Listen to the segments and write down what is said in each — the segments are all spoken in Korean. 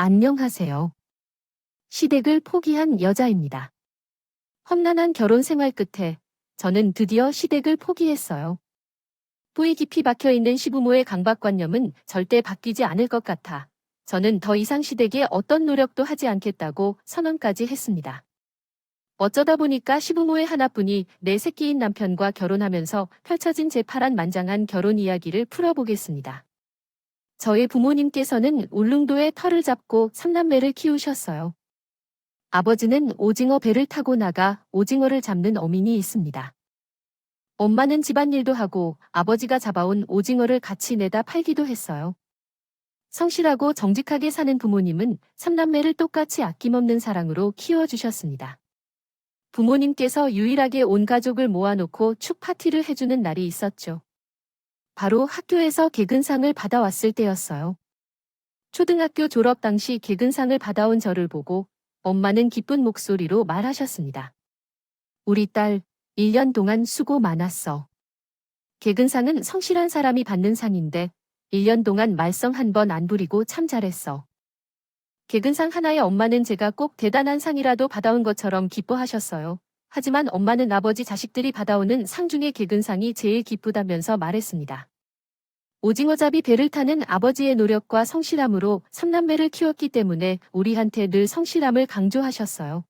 안녕하세요. 시댁을 포기한 여자입니다. 험난한 결혼 생활 끝에 저는 드디어 시댁을 포기했어요. 뿌리 깊이 박혀있는 시부모의 강박관념은 절대 바뀌지 않을 것 같아 저는 더 이상 시댁에 어떤 노력도 하지 않겠다고 선언까지 했습니다. 어쩌다 보니까 시부모의 하나뿐이 내 새끼인 남편과 결혼하면서 펼쳐진 제 파란만장한 결혼 이야기를 풀어보겠습니다. 저희 부모님께서는 울릉도에 터를 잡고 3남매를 키우셨어요. 아버지는 오징어 배를 타고 나가 오징어를 잡는 어민이 있습니다. 엄마는 집안일도 하고 아버지가 잡아온 오징어를 같이 내다 팔기도 했어요. 성실하고 정직하게 사는 부모님은 3남매를 똑같이 아낌없는 사랑으로 키워주셨습니다. 부모님께서 유일하게 온 가족을 모아놓고 축 파티를 해주는 날이 있었죠. 바로 학교에서 개근상을 받아왔을 때였어요. 초등학교 졸업 당시 개근상을 받아온 저를 보고 엄마는 기쁜 목소리로 말하셨습니다. 우리 딸, 1년 동안 수고 많았어. 개근상은 성실한 사람이 받는 상인데 1년 동안 말썽 한 번 안 부리고 참 잘했어. 개근상 하나에 엄마는 제가 꼭 대단한 상이라도 받아온 것처럼 기뻐하셨어요. 하지만 엄마는 아버지 자식들이 받아오는 상 중에 개근상이 제일 기쁘다면서 말했습니다. 오징어잡이 배를 타는 아버지의 노력과 성실함으로 3남매를 키웠기 때문에 우리한테 늘 성실함을 강조하셨어요.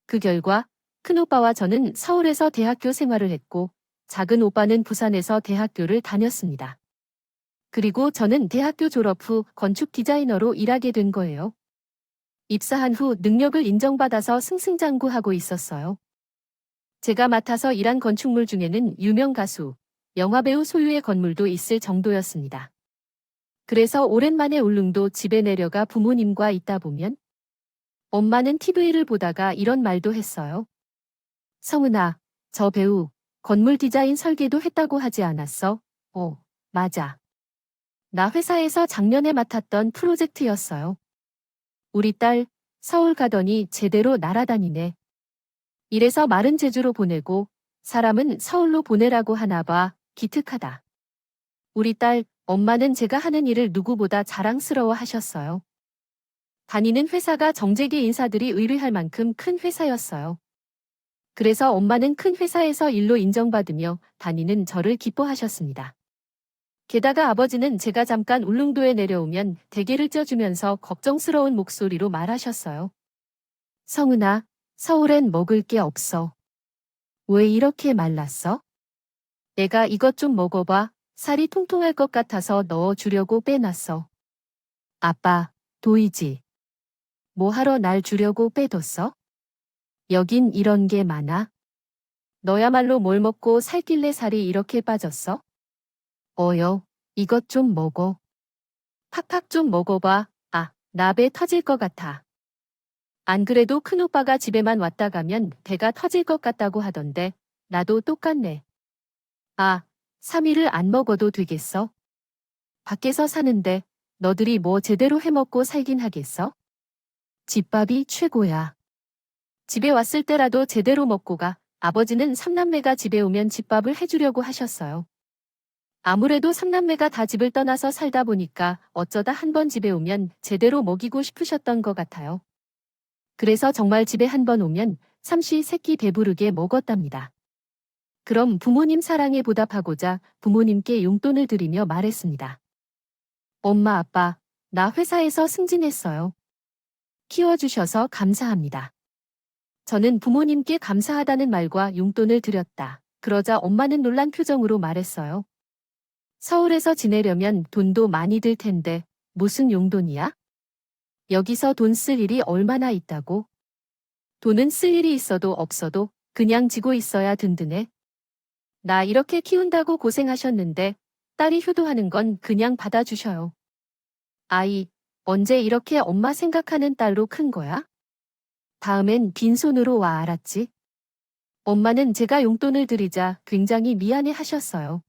그 결과 큰오빠와 저는 서울에서 대학교 생활을 했고 작은 오빠는 부산에서 대학교를 다녔습니다. 그리고 저는 대학교 졸업 후 건축 디자이너로 일하게 된 거예요. 입사한 후 능력을 인정받아서 승승장구하고 있었어요. 제가 맡아서 일한 건축물 중에는 유명 가수, 영화배우 소유의 건물도 있을 정도였습니다. 그래서 오랜만에 울릉도 집에 내려가 부모님과 있다 보면 엄마는 TV를 보다가 이런 말도 했어요. 성은아, 저 배우, 건물 디자인 설계도 했다고 하지 않았어? 맞아. 나 회사에서 작년에 맡았던 프로젝트였어요. 우리 딸, 서울 가더니 제대로 날아다니네. 이래서 말은 제주로 보내고 사람은 서울로 보내라고 하나 봐. 기특하다. 우리 딸, 엄마는 제가 하는 일을 누구보다 자랑스러워 하셨어요. 다니는 회사가 정재계 인사들이 의뢰할 만큼 큰 회사였어요. 그래서 엄마는 큰 회사에서 일로 인정받으며 다니는 저를 기뻐하셨습니다. 게다가 아버지는 제가 잠깐 울릉도에 내려오면 대게를 쪄주면서 걱정스러운 목소리로 말하셨어요. 성은아, 서울엔 먹을 게 없어. 왜 이렇게 말랐어? 내가 이것 좀 먹어봐. 살이 통통할 것 같아서 넣어주려고 빼놨어. 아빠, 도이지. 뭐 하러 날 주려고 빼뒀어? 여긴 이런 게 많아. 너야말로 뭘 먹고 살길래 살이 이렇게 빠졌어? 어여, 이것 좀 먹어. 팍팍 좀 먹어봐. 나 배 터질 것 같아. 안 그래도 큰오빠가 집에만 왔다 가면 배가 터질 것 같다고 하던데 나도 똑같네. 3일을 안 먹어도 되겠어? 밖에서 사는데 너들이 뭐 제대로 해먹고 살긴 하겠어? 집밥이 최고야. 집에 왔을 때라도 제대로 먹고 가. 아버지는 3남매가 집에 오면 집밥을 해주려고 하셨어요. 아무래도 3남매가 다 집을 떠나서 살다 보니까 어쩌다 한 번 집에 오면 제대로 먹이고 싶으셨던 것 같아요. 그래서 정말 집에 한 번 오면 삼시 세끼 배부르게 먹었답니다. 그럼 부모님 사랑에 보답하고자 부모님께 용돈을 드리며 말했습니다. 엄마 아빠, 나 회사에서 승진했어요. 키워주셔서 감사합니다. 저는 부모님께 감사하다는 말과 용돈을 드렸다. 그러자 엄마는 놀란 표정으로 말했어요. 서울에서 지내려면 돈도 많이 들 텐데 무슨 용돈이야? 여기서 돈 쓸 일이 얼마나 있다고? 돈은 쓸 일이 있어도 없어도 그냥 지고 있어야 든든해. 나 이렇게 키운다고 고생하셨는데 딸이 효도하는 건 그냥 받아주셔요. 아이, 언제 이렇게 엄마 생각하는 딸로 큰 거야? 다음엔 빈손으로 와 알았지? 엄마는 제가 용돈을 드리자 굉장히 미안해 하셨어요.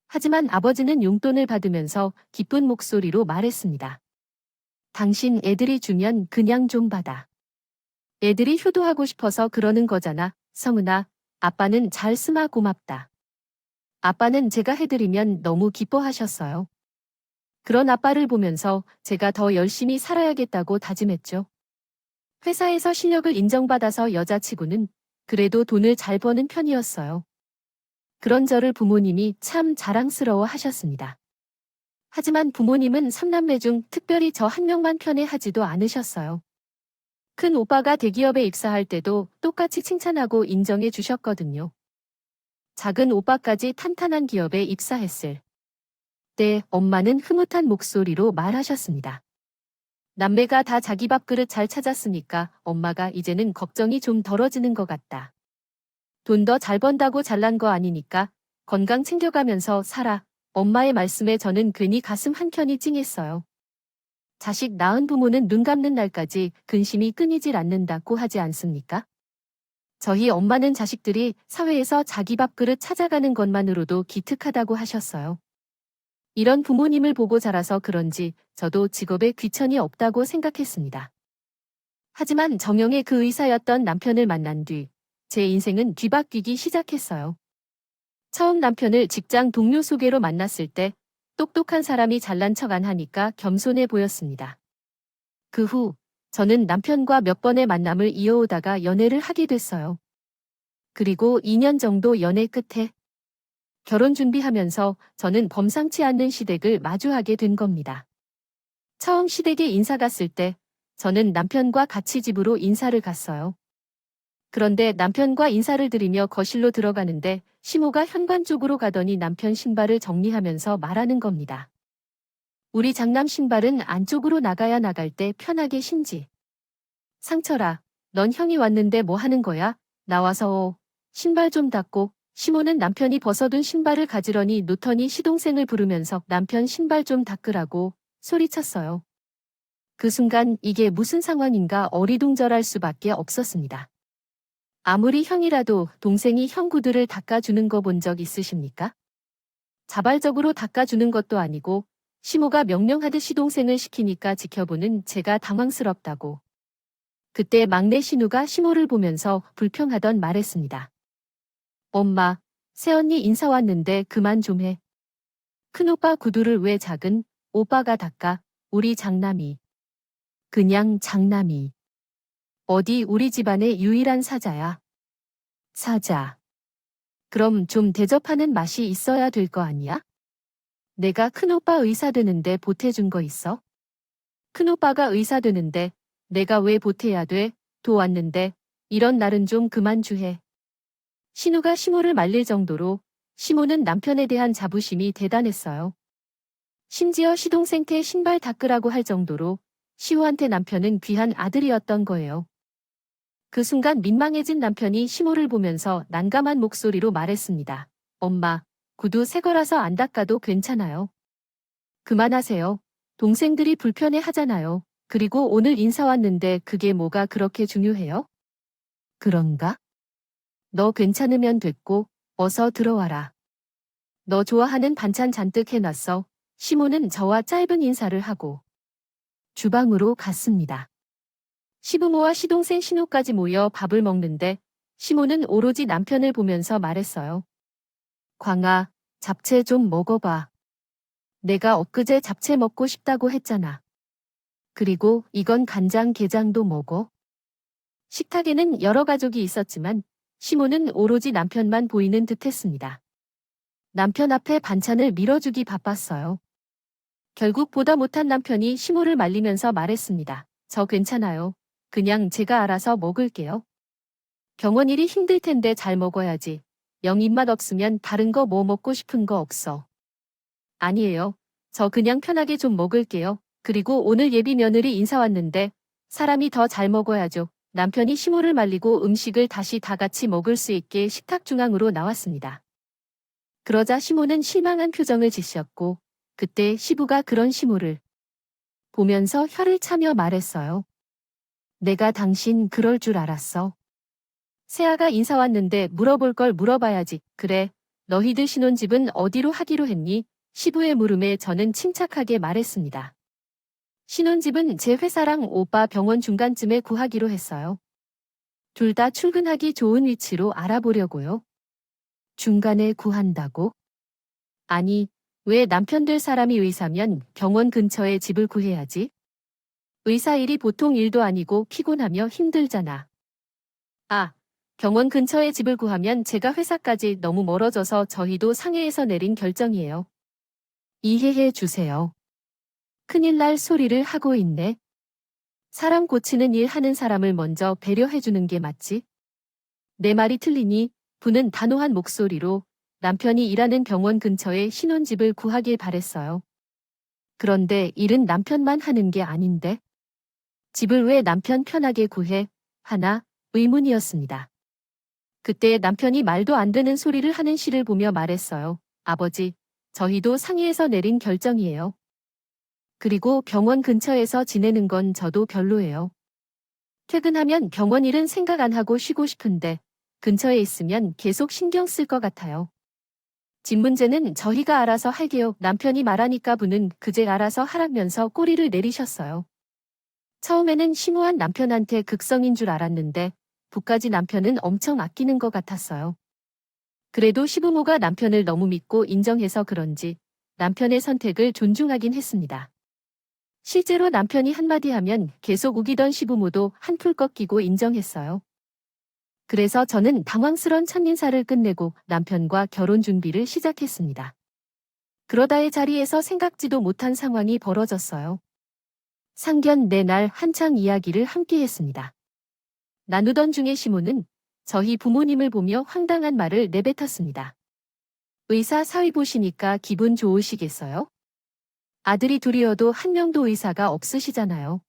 하지만 아버지는 용돈을 받으면서 기쁜 목소리로 말했습니다. 당신 애들이 주면 그냥 좀 받아. 애들이 효도하고 싶어서 그러는 거잖아, 성은아. 아빠는 잘 쓰마 고맙다. 아빠는 제가 해드리면 너무 기뻐하셨어요. 그런 아빠를 보면서 제가 더 열심히 살아야겠다고 다짐했죠. 회사에서 실력을 인정받아서 여자치고는 그래도 돈을 잘 버는 편이었어요. 그런 저를 부모님이 참 자랑스러워 하셨습니다. 하지만 부모님은 3남매 중 특별히 저 한 명만 편애하지도 않으셨어요. 큰 오빠가 대기업에 입사할 때도 똑같이 칭찬하고 인정해 주셨거든요. 작은 오빠까지 탄탄한 기업에 입사했을 때 엄마는 흐뭇한 목소리로 말하셨습니다. 남매가 다 자기 밥그릇 잘 찾았으니까 엄마가 이제는 걱정이 좀 덜어지는 것 같다. 돈 더 잘 번다고 잘난 거 아니니까 건강 챙겨가면서 살아. 엄마의 말씀에 저는 괜히 가슴 한켠이 찡했어요. 자식 낳은 부모는 눈 감는 날까지 근심이 끊이질 않는다고 하지 않습니까? 저희 엄마는 자식들이 사회에서 자기 밥그릇 찾아가는 것만으로도 기특하다고 하셨어요. 이런 부모님을 보고 자라서 그런지 저도 직업에 귀천이 없다고 생각했습니다. 하지만 정형의 그 의사였던 남편을 만난 뒤 제 인생은 뒤바뀌기 시작했어요. 처음 남편을 직장 동료 소개로 만났을 때 똑똑한 사람이 잘난 척 안 하니까 겸손해 보였습니다. 그 후 저는 남편과 몇 번의 만남을 이어오다가 연애를 하게 됐어요. 그리고 2년 정도 연애 끝에 결혼 준비하면서 저는 범상치 않는 시댁을 마주하게 된 겁니다. 처음 시댁에 인사 갔을 때 저는 남편과 같이 집으로 인사를 갔어요. 그런데 남편과 인사를 드리며 거실로 들어가는데 시모가 현관 쪽으로 가더니 남편 신발을 정리하면서 말하는 겁니다. 우리 장남 신발은 안쪽으로 나가야 나갈 때 편하게 신지. 상철아, 넌 형이 왔는데 뭐 하는 거야? 나와서 신발 좀 닦고. 시모는 남편이 벗어둔 신발을 가지런히 놓더니 시동생을 부르면서 남편 신발 좀 닦으라고 소리쳤어요. 그 순간 이게 무슨 상황인가 어리둥절할 수밖에 없었습니다. 아무리 형이라도 동생이 형 구두를 닦아주는 거 본 적 있으십니까? 자발적으로 닦아주는 것도 아니고 시모가 명령하듯 시동생을 시키니까 지켜보는 제가 당황스럽다고. 그때 막내 신우가 시모를 보면서 불평하던 말했습니다. 엄마, 새언니 인사 왔는데 그만 좀 해. 큰오빠 구두를 왜 작은 오빠가 닦아? 우리 장남이. 그냥 장남이. 어디 우리 집안의 유일한 사자야. 사자. 그럼 좀 대접하는 맛이 있어야 될 거 아니야? 내가 큰오빠 의사 되는데 보태준 거 있어? 큰오빠가 의사 되는데 내가 왜 보태야 돼? 도왔는데 이런 날은 좀 그만 주해. 신우가 시모를 말릴 정도로 시모는 남편에 대한 자부심이 대단했어요. 심지어 시동생께 신발 닦으라고 할 정도로 시우한테 남편은 귀한 아들이었던 거예요. 그 순간 민망해진 남편이 시모를 보면서 난감한 목소리로 말했습니다. 엄마, 구두 새 거라서 안 닦아도 괜찮아요. 그만하세요. 동생들이 불편해 하잖아요. 그리고 오늘 인사 왔는데 그게 뭐가 그렇게 중요해요? 그런가? 너 괜찮으면 됐고, 어서 들어와라. 너 좋아하는 반찬 잔뜩 해놨어. 시모는 저와 짧은 인사를 하고 주방으로 갔습니다. 시부모와 시동생 신우까지 모여 밥을 먹는데 시모는 오로지 남편을 보면서 말했어요. 광아, 잡채 좀 먹어봐. 내가 엊그제 잡채 먹고 싶다고 했잖아. 그리고 이건 간장 게장도 먹어. 식탁에는 여러 가족이 있었지만 시모는 오로지 남편만 보이는 듯 했습니다. 남편 앞에 반찬을 밀어주기 바빴어요. 결국 보다 못한 남편이 시모를 말리면서 말했습니다. 저 괜찮아요. 그냥 제가 알아서 먹을게요. 병원 일이 힘들 텐데 잘 먹어야지. 영 입맛 없으면 다른 거 뭐 먹고 싶은 거 없어. 아니에요. 저 그냥 편하게 좀 먹을게요. 그리고 오늘 예비 며느리 인사 왔는데 사람이 더 잘 먹어야죠. 남편이 시모를 말리고 음식을 다시 다 같이 먹을 수 있게 식탁 중앙으로 나왔습니다. 그러자 시모는 실망한 표정을 지셨고 그때 시부가 그런 시모를 보면서 혀를 차며 말했어요. 내가 당신 그럴 줄 알았어. 새아가 인사 왔는데 물어볼 걸 물어봐야지. 그래, 너희들 신혼집은 어디로 하기로 했니? 시부의 물음에 저는 침착하게 말했습니다. 신혼집은 제 회사랑 오빠 병원 중간쯤에 구하기로 했어요. 둘 다 출근하기 좋은 위치로 알아보려고요. 중간에 구한다고? 아니, 왜 남편 될 사람이 의사면 병원 근처에 집을 구해야지? 의사 일이 보통 일도 아니고 피곤하며 힘들잖아. 아, 병원 근처에 집을 구하면 제가 회사까지 너무 멀어져서 저희도 상해에서 내린 결정이에요. 이해해 주세요. 큰일 날 소리를 하고 있네. 사람 고치는 일 하는 사람을 먼저 배려해 주는 게 맞지? 내 말이 틀리니 부는 단호한 목소리로 남편이 일하는 병원 근처에 신혼집을 구하길 바랬어요. 그런데 일은 남편만 하는 게 아닌데 집을 왜 남편 편하게 구해? 하나 의문이었습니다. 그때 남편이 말도 안 되는 소리를 하는 시를 보며 말했어요. 아버지, 저희도 상의해서 내린 결정이에요. 그리고 병원 근처에서 지내는 건 저도 별로예요. 퇴근하면 병원 일은 생각 안 하고 쉬고 싶은데 근처에 있으면 계속 신경 쓸 것 같아요. 집 문제는 저희가 알아서 할게요. 남편이 말하니까 부는 그제 알아서 하라면서 꼬리를 내리셨어요. 처음에는 심오한 남편한테 극성인 줄 알았는데 부까지 남편은 엄청 아끼는 것 같았어요. 그래도 시부모가 남편을 너무 믿고 인정해서 그런지 남편의 선택을 존중하긴 했습니다. 실제로 남편이 한마디 하면 계속 우기던 시부모도 한풀 꺾이고 인정했어요. 그래서 저는 당황스런 첫인사를 끝내고 남편과 결혼 준비를 시작했습니다. 그러다의 자리에서 생각지도 못한 상황이 벌어졌어요. 상견례 날 한창 이야기를 함께 했습니다. 나누던 중에 시모는 저희 부모님을 보며 황당한 말을 내뱉었습니다. 의사 사위 보시니까 기분 좋으시겠어요? 아들이 둘이어도 한 명도 의사가 없으시잖아요.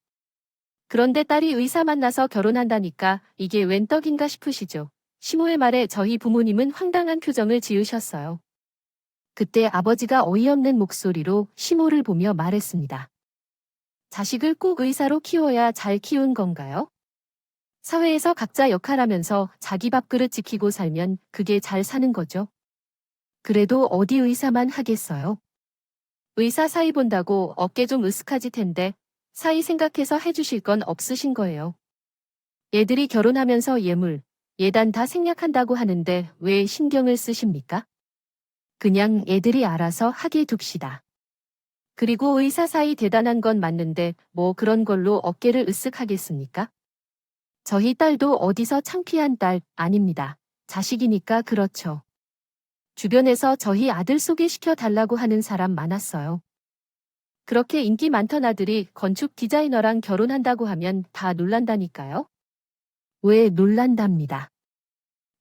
그런데 딸이 의사 만나서 결혼한다니까 이게 웬 떡인가 싶으시죠? 시모의 말에 저희 부모님은 황당한 표정을 지으셨어요. 그때 아버지가 어이없는 목소리로 시모를 보며 말했습니다. 자식을 꼭 의사로 키워야 잘 키운 건가요? 사회에서 각자 역할하면서 자기 밥그릇 지키고 살면 그게 잘 사는 거죠. 그래도 어디 의사만 하겠어요? 의사 사이 본다고 어깨 좀 으쓱하지 텐데 사이 생각해서 해주실 건 없으신 거예요. 애들이 결혼하면서 예물, 예단 다 생략한다고 하는데 왜 신경을 쓰십니까? 그냥 애들이 알아서 하게 둡시다. 그리고 의사 사이 대단한 건 맞는데 뭐 그런 걸로 어깨를 으쓱하겠습니까? 저희 딸도 어디서 창피한 딸 아닙니다. 자식이니까 그렇죠. 주변에서 저희 아들 소개시켜 달라고 하는 사람 많았어요. 그렇게 인기 많던 아들이 건축 디자이너랑 결혼한다고 하면 다 놀란다니까요. 왜 놀란답니다.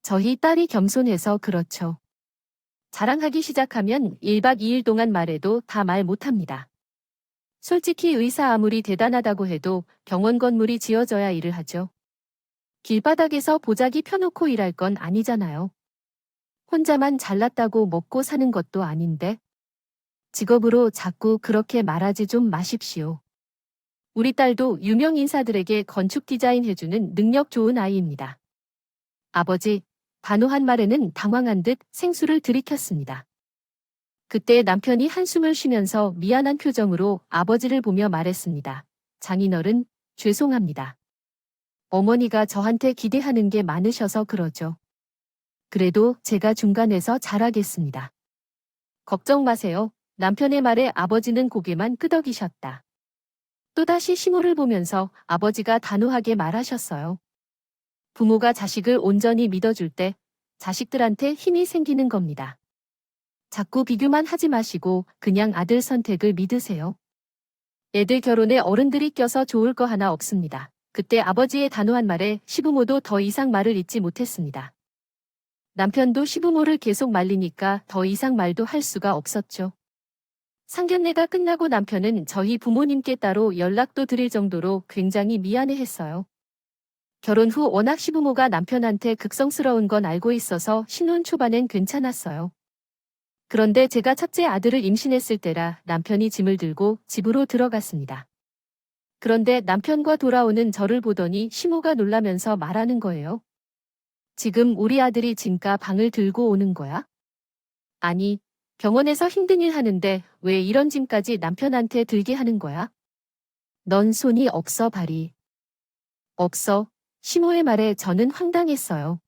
저희 딸이 겸손해서 그렇죠. 자랑하기 시작하면 1박 2일 동안 말해도 다 말 못합니다. 솔직히 의사 아무리 대단하다고 해도 병원 건물이 지어져야 일을 하죠. 길바닥에서 보자기 펴놓고 일할 건 아니잖아요. 혼자만 잘났다고 먹고 사는 것도 아닌데. 직업으로 자꾸 그렇게 말하지 좀 마십시오. 우리 딸도 유명 인사들에게 건축 디자인 해주는 능력 좋은 아이입니다. 아버지, 단호한 말에는 당황한 듯 생수를 들이켰습니다. 그때 남편이 한숨을 쉬면서 미안한 표정으로 아버지를 보며 말했습니다. 장인어른, 죄송합니다. 어머니가 저한테 기대하는 게 많으셔서 그러죠. 그래도 제가 중간에서 잘하겠습니다. 걱정 마세요. 남편의 말에 아버지는 고개만 끄덕이셨다. 또다시 시모를 보면서 아버지가 단호하게 말하셨어요. 부모가 자식을 온전히 믿어줄 때 자식들한테 힘이 생기는 겁니다. 자꾸 비교만 하지 마시고 그냥 아들 선택을 믿으세요. 애들 결혼에 어른들이 껴서 좋을 거 하나 없습니다. 그때 아버지의 단호한 말에 시부모도 더 이상 말을 잇지 못했습니다. 남편도 시부모를 계속 말리니까 더 이상 말도 할 수가 없었죠. 상견례가 끝나고 남편은 저희 부모님께 따로 연락도 드릴 정도로 굉장히 미안해했어요. 결혼 후 워낙 시부모가 남편한테 극성스러운 건 알고 있어서 신혼 초반엔 괜찮았어요. 그런데 제가 첫째 아들을 임신했을 때라 남편이 짐을 들고 집으로 들어갔습니다. 그런데 남편과 돌아오는 저를 보더니 시모가 놀라면서 말하는 거예요. 지금 우리 아들이 짐과 방을 들고 오는 거야? 아니, 병원에서 힘든 일 하는데 왜 이런 짐까지 남편한테 들게 하는 거야? 넌 손이 없어 발이. 없어. 시모의 말에 저는 황당했어요.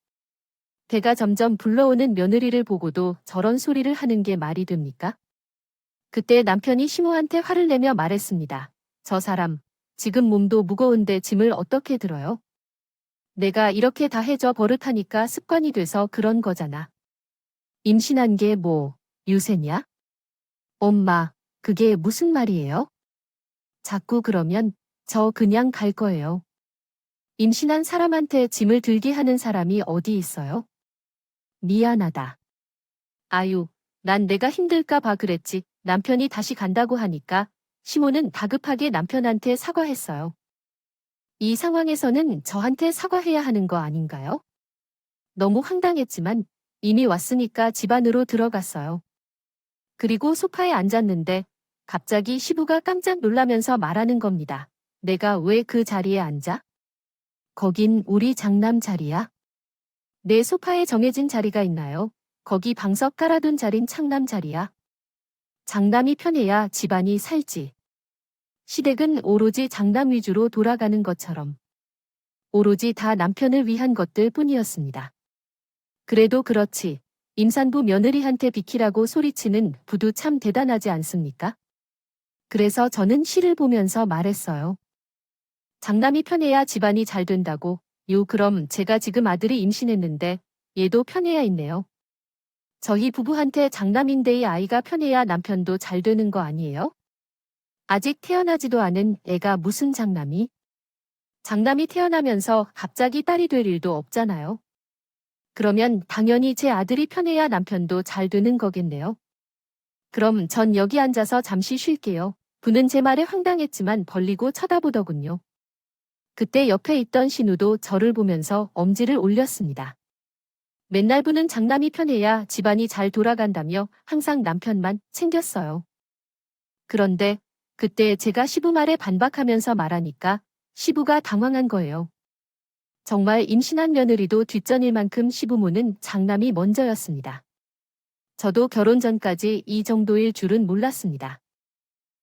배가 점점 불러오는 며느리를 보고도 저런 소리를 하는 게 말이 됩니까? 그때 남편이 시모한테 화를 내며 말했습니다. 저 사람, 지금 몸도 무거운데 짐을 어떻게 들어요? 내가 이렇게 다 해줘 버릇하니까 습관이 돼서 그런 거잖아. 임신한 게 뭐, 유세냐? 엄마, 그게 무슨 말이에요? 자꾸 그러면 저 그냥 갈 거예요. 임신한 사람한테 짐을 들게 하는 사람이 어디 있어요? 미안하다. 아유, 난 내가 힘들까 봐 그랬지. 남편이 다시 간다고 하니까 시모는 다급하게 남편한테 사과했어요. 이 상황에서는 저한테 사과해야 하는 거 아닌가요? 너무 황당했지만 이미 왔으니까 집 안으로 들어갔어요. 그리고 소파에 앉았는데 갑자기 시부가 깜짝 놀라면서 말하는 겁니다. 내가 왜 그 자리에 앉아? 거긴 우리 장남 자리야. 내 소파에 정해진 자리가 있나요? 거기 방석 깔아둔 자린 창남 자리야. 장남이 편해야 집안이 살지. 시댁은 오로지 장남 위주로 돌아가는 것처럼. 오로지 다 남편을 위한 것들 뿐이었습니다. 그래도 그렇지. 임산부 며느리한테 비키라고 소리치는 부도 참 대단하지 않습니까? 그래서 저는 시를 보면서 말했어요. 장남이 편해야 집안이 잘 된다고. 그럼 제가 지금 아들이 임신했는데 얘도 편해야 있네요. 저희 부부한테 장남인데 이 아이가 편해야 남편도 잘 되는 거 아니에요? 아직 태어나지도 않은 애가 무슨 장남이? 장남이 태어나면서 갑자기 딸이 될 일도 없잖아요. 그러면 당연히 제 아들이 편해야 남편도 잘 되는 거겠네요. 그럼 전 여기 앉아서 잠시 쉴게요. 부는 제 말에 황당했지만 벌리고 쳐다보더군요. 그때 옆에 있던 신우도 저를 보면서 엄지를 올렸습니다. 맨날 부는 장남이 편해야 집안이 잘 돌아간다며 항상 남편만 챙겼어요. 그런데 그때 제가 시부 말에 반박하면서 말하니까 시부가 당황한 거예요. 정말 임신한 며느리도 뒷전일 만큼 시부모는 장남이 먼저였습니다. 저도 결혼 전까지 이 정도일 줄은 몰랐습니다.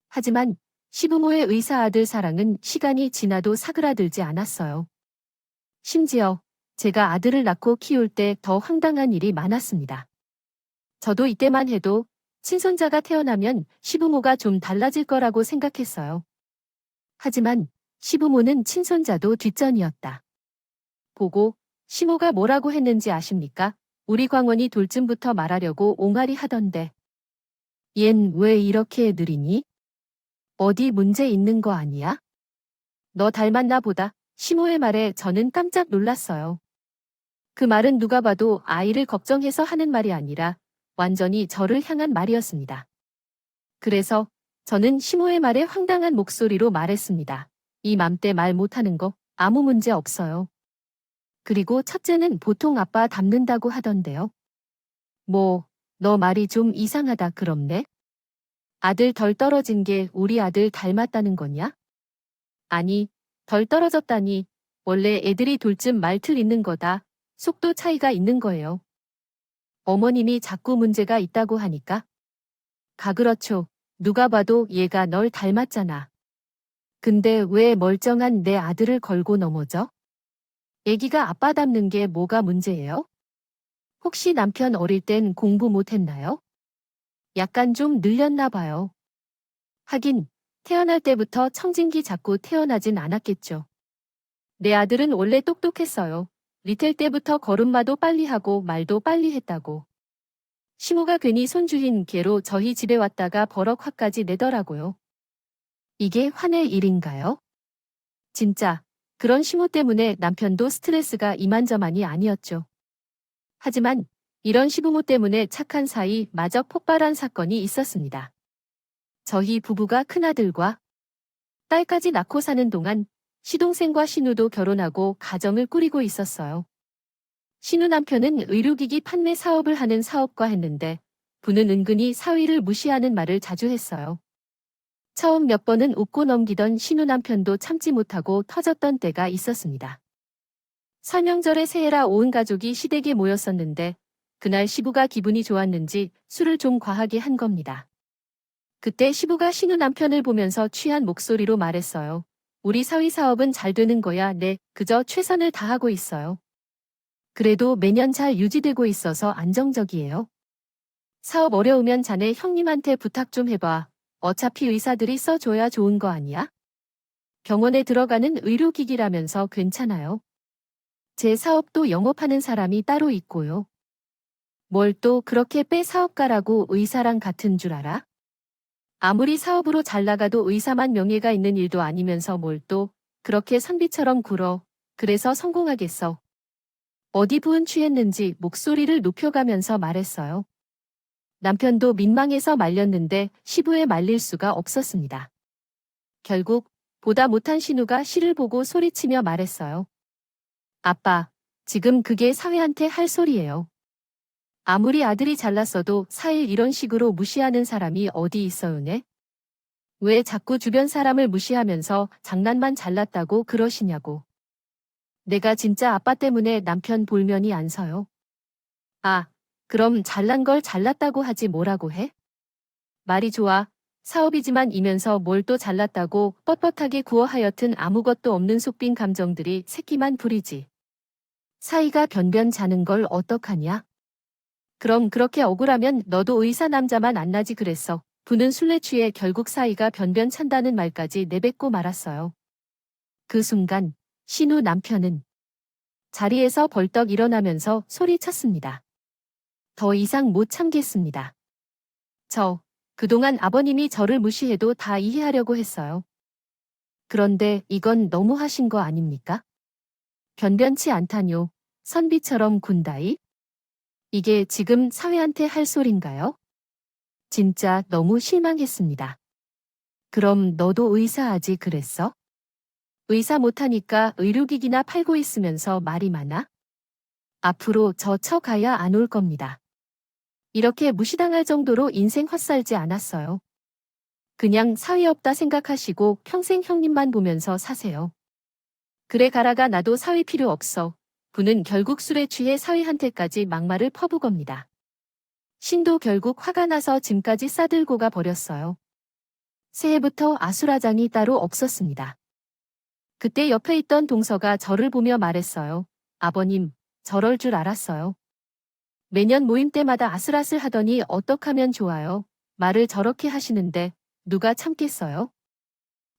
하지만 시부모의 의사 아들 사랑은 시간이 지나도 사그라들지 않았어요. 심지어 제가 아들을 낳고 키울 때 더 황당한 일이 많았습니다. 저도 이때만 해도 친손자가 태어나면 시부모가 좀 달라질 거라고 생각했어요. 하지만 시부모는 친손자도 뒷전이었다. 보고 시모가 뭐라고 했는지 아십니까? 우리 광원이 돌 쯤부터 말하려고 옹알이 하던데. 얜 왜 이렇게 느리니? 어디 문제 있는 거 아니야? 너 닮았나 보다. 시모의 말에 저는 깜짝 놀랐어요. 그 말은 누가 봐도 아이를 걱정해서 하는 말이 아니라 완전히 저를 향한 말이었습니다. 그래서 저는 시모의 말에 황당한 목소리로 말했습니다. 이 맘때 말 못하는 거 아무 문제 없어요. 그리고 첫째는 보통 아빠 닮는다고 하던데요. 뭐, 너 말이 좀 이상하다 그럽네? 아들 덜 떨어진 게 우리 아들 닮았다는 거냐? 아니, 덜 떨어졌다니. 원래 애들이 돌쯤 말틀 있는 거다. 속도 차이가 있는 거예요. 어머님이 자꾸 문제가 있다고 하니까. 그렇죠. 누가 봐도 얘가 널 닮았잖아. 근데 왜 멀쩡한 내 아들을 걸고 넘어져? 애기가 아빠 닮는 게 뭐가 문제예요? 혹시 남편 어릴 땐 공부 못했나요? 약간 좀 늘렸나 봐요. 하긴 태어날 때부터 청진기 잡고 태어나진 않았겠죠. 내 아들은 원래 똑똑했어요. 리틀 때부터 걸음마도 빨리 하고 말도 빨리 했다고. 시모가 괜히 손주인 개로 저희 집에 왔다가 버럭 화까지 내더라고요. 이게 화낼 일인가요? 진짜 그런 시모 때문에 남편도 스트레스가 이만저만이 아니었죠. 하지만 이런 시부모 때문에 착한 사이 마저 폭발한 사건이 있었습니다. 저희 부부가 큰아들과 딸까지 낳고 사는 동안 시동생과 신우도 결혼하고 가정을 꾸리고 있었어요. 신우 남편은 의료기기 판매 사업을 하는 사업과 했는데 부는 은근히 사위를 무시하는 말을 자주 했어요. 처음 몇 번은 웃고 넘기던 신우 남편도 참지 못하고 터졌던 때가 있었습니다. 설명절에 새해라 온 가족이 시댁에 모였었는데 그날 시부가 기분이 좋았는지 술을 좀 과하게 한 겁니다. 그때 시부가 신우 남편을 보면서 취한 목소리로 말했어요. 우리 사위 사업은 잘 되는 거야. 네, 그저 최선을 다하고 있어요. 그래도 매년 잘 유지되고 있어서 안정적이에요. 사업 어려우면 자네 형님한테 부탁 좀 해봐. 어차피 의사들이 써줘야 좋은 거 아니야? 병원에 들어가는 의료기기라면서 괜찮아요. 제 사업도 영업하는 사람이 따로 있고요. 뭘 또 그렇게 빼 사업가라고 의사랑 같은 줄 알아? 아무리 사업으로 잘 나가도 의사만 명예가 있는 일도 아니면서 뭘 또 그렇게 선비처럼 굴어. 그래서 성공하겠어. 어디 부은 취했는지 목소리를 높여가면서 말했어요. 남편도 민망해서 말렸는데 시부에 말릴 수가 없었습니다. 결국 보다 못한 신우가 시를 보고 소리치며 말했어요. 아빠, 지금 그게 사회한테 할 소리예요. 아무리 아들이 잘났어도 사일 이런 식으로 무시하는 사람이 어디 있어요네? 왜 자꾸 주변 사람을 무시하면서 장난만 잘났다고 그러시냐고. 내가 진짜 아빠 때문에 남편 볼면이 안 서요. 아, 그럼 잘난 걸 잘났다고 하지 뭐라고 해? 말이 좋아. 사업이지만 이면서 뭘 또 잘났다고 뻣뻣하게 구어 하여튼 아무것도 없는 속빈 감정들이 새끼만 부리지. 사이가 변변 자는 걸 어떡하냐? 그럼 그렇게 억울하면 너도 의사 남자만 안 나지 그랬어. 부는 술래 취해 결국 사이가 변변 찬다는 말까지 내뱉고 말았어요. 그 순간 신우 남편은 자리에서 벌떡 일어나면서 소리쳤습니다. 더 이상 못 참겠습니다. 그동안 아버님이 저를 무시해도 다 이해하려고 했어요. 그런데 이건 너무 하신 거 아닙니까? 변변치 않다뇨. 선비처럼 군다이? 이게 지금 사회한테 할 소린가요? 진짜 너무 실망했습니다. 그럼 너도 의사하지 그랬어? 의사 못하니까 의료기기나 팔고 있으면서 말이 많아? 앞으로 저 가야 안 올 겁니다. 이렇게 무시당할 정도로 인생 헛살지 않았어요. 그냥 사회 없다 생각하시고 평생 형님만 보면서 사세요. 그래 가라가 나도 사회 필요 없어. 부는 결국 술에 취해 사회한테까지 막말을 퍼부겁니다. 신도 결국 화가 나서 짐까지 싸들고 가 버렸어요. 새해부터 아수라장이 따로 없었습니다. 그때 옆에 있던 동서가 저를 보며 말했어요. 아버님, 저럴 줄 알았어요. 매년 모임 때마다 아슬아슬 하더니 어떡하면 좋아요. 말을 저렇게 하시는데 누가 참겠어요?